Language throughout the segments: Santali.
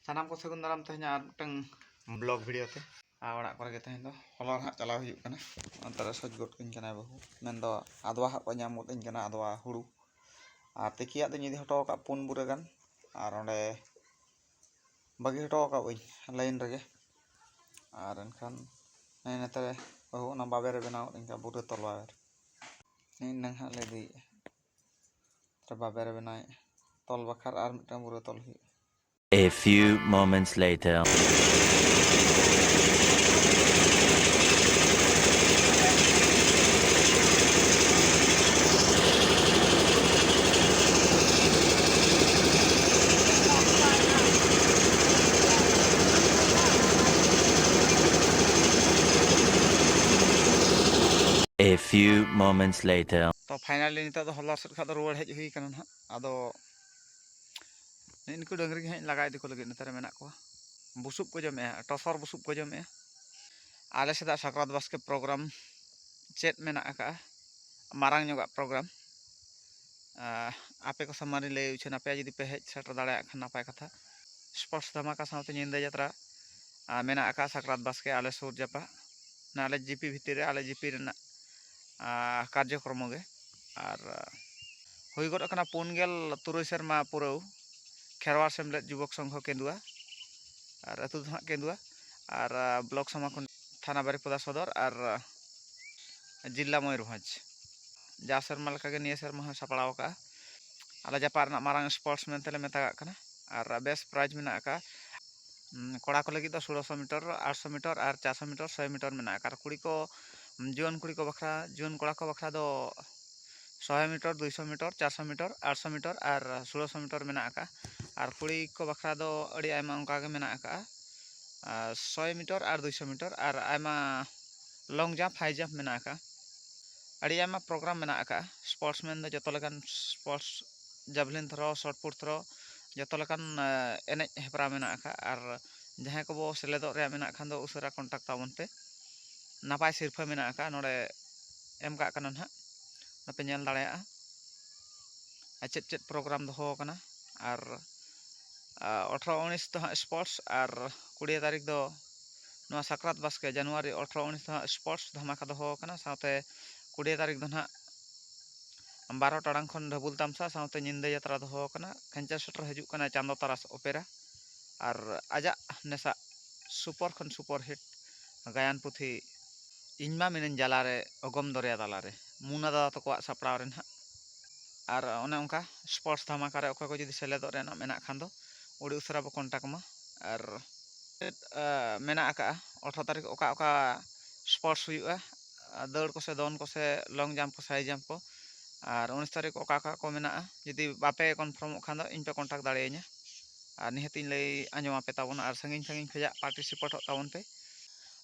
सानाम को सगुन दाराम तेहन आर मिटन ब्लॉग वीडियो ते ओड़ा करे गे तेहन दो हॉलर हां चलाव हुयुग कना अंतरे सज गोट किन कना बहु मेन दो आदवा हां को नाम गोट इन कना आदवा हुड़ू आर तेकिया दो इदि हटो का पुन बुरे गान आर ओंडे बागी हटो का उई लाइन रगे आर एनखान नेते बहु ना बाबेर बनाव इनका बुरे तलवार इन नंग हां ले दी तर बाबेर बनाय तल बखार आर मिटन बुरे तल हुयुग A few moments later. A few moments later. तो फाइनली निता तो हॉलर सेट खा रुवाड़ हेज हुई कना ना आदो इनको डंगरी के लगा इदी को लगे नतारे मेना को बुसुब को जमे टसर बुसुब को जमे आले सेदा साक्रात बास्के प्रोग्राम चेत मेना का मारांग जोगा प्रोग्राम आपे को सम्मानी ले उछन आपे जदी पे हेज सेटर दाड़ा खान नापाय कथा स्पोर्ट्स धमाका साउते निंदा यात्रा मेना का साक्रात बास्के आले सुर जापा ना आले जीपी भितर आले जीपी रेना कार्यक्रम गे और हुई गड कना 5 सेरमा पुराव खेरवार सेमलेट युवक संघ केंदुआ और अतु हाँ केंदुआ और ब्लॉक समाखन थाना बारिपदा सदर और जिला मयूरभंज जा सेरमा लेका निया सेरमा सापड़ाव का आला जापार मारांग स्पोर्ट्स मेनते मेता कना और बेस्ट प्राइज मेना का कोड़ा को लगी 1600 मीटर 800 मीटर और 400 मीटर 100 मीटर मेना का कुड़ी को जुआन कुड़ी को बखरा जुआन कोड़ा को बखरा दो 100 मीटर 200 मीटर 400 मीटर 800 मीटर और 1600 मीटर मेना का और कुड़ी को बखरा दो अड़ी आयमा उनका के मेना का 100 मीटर और 200 मीटर और Aima long jump high jump मेना का अड़ी आयमा प्रोग्राम मेना का स्पोर्ट्समैन दो जतो लेकान sports javelin throw shot put throw जतो लेकान एनेज हेपरा मेना का और जहां को बो सेलेदो रे मेना खान दो उसरा कांटेक्ट ताबन पे नापाय सिरफा मेना का नोडे एम का कना ना पे नेल दाड़ाया चेत चेत प्रोग्राम दो कना और 18-19 तो हाँ स्पोर्ट्स और 20 तारीख दो नवा साक्रात बास्के जनवरी 18-19 तो हाँ स्पोर्ट्स धमाका दो कना साथे 20 तारीख दो ना 12 टाड़ांग खन ढबुल तामसा साथे निंदा यात्रा दो कना खेंचा सेटर हजू कना चांदो तारास ओपेरा और आजा नेसा सुपर खन सुपर हिट गायन पुथी इनमा मिनन जालारे अगम दरिया तालारे मुना दादा तको सापड़ाव रेन और ओने उनका स्पोर्ट्स धमाका रे अखय को जदी सेलेदो रेना मेना खान दो उड़ी उसरा बो कॉन्टैक्ट मा और मेना का 18 तारीख ओका ओका स्पोर्ट्स हुआ दौड़ को से दोन को से लॉन्ग जंप को हाई जंप को और 19 तारीख ओका ओका को मेना जदी बापे कन्फर्म खान दो इन पे कॉन्टैक्ट दाड़ेयኛ और निहती लई आंजमा पे ताबन और संगिन संगिन खजा पार्टिसिपेट ताबन पे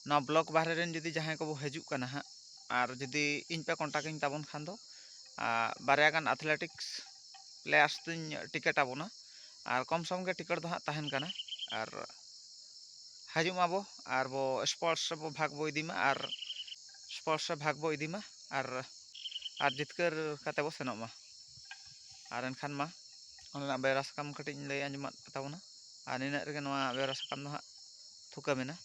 ना ब्लॉक बाहरे रेन जदी जहां को हजू कना हा और जदी इन पे कॉन्टैक्ट इन ताबन खान दो बारया गान एथलेटिक्स प्लेयर्स दिन टिकेट आबोना और कम सम के टिकट दो हाँ तहन कना और हजू माबो और बो स्पोर्ट्स बो भाग बो इदीमा और स्पोर्ट्स भाग बो इदीमा और जितकर काते बो सेनोमा और एनखान मा ओना बेरास काम कटिन लई आंजमा ताबोना और निना रेगे नवा बेरास काम दो हाँ थुका मेना।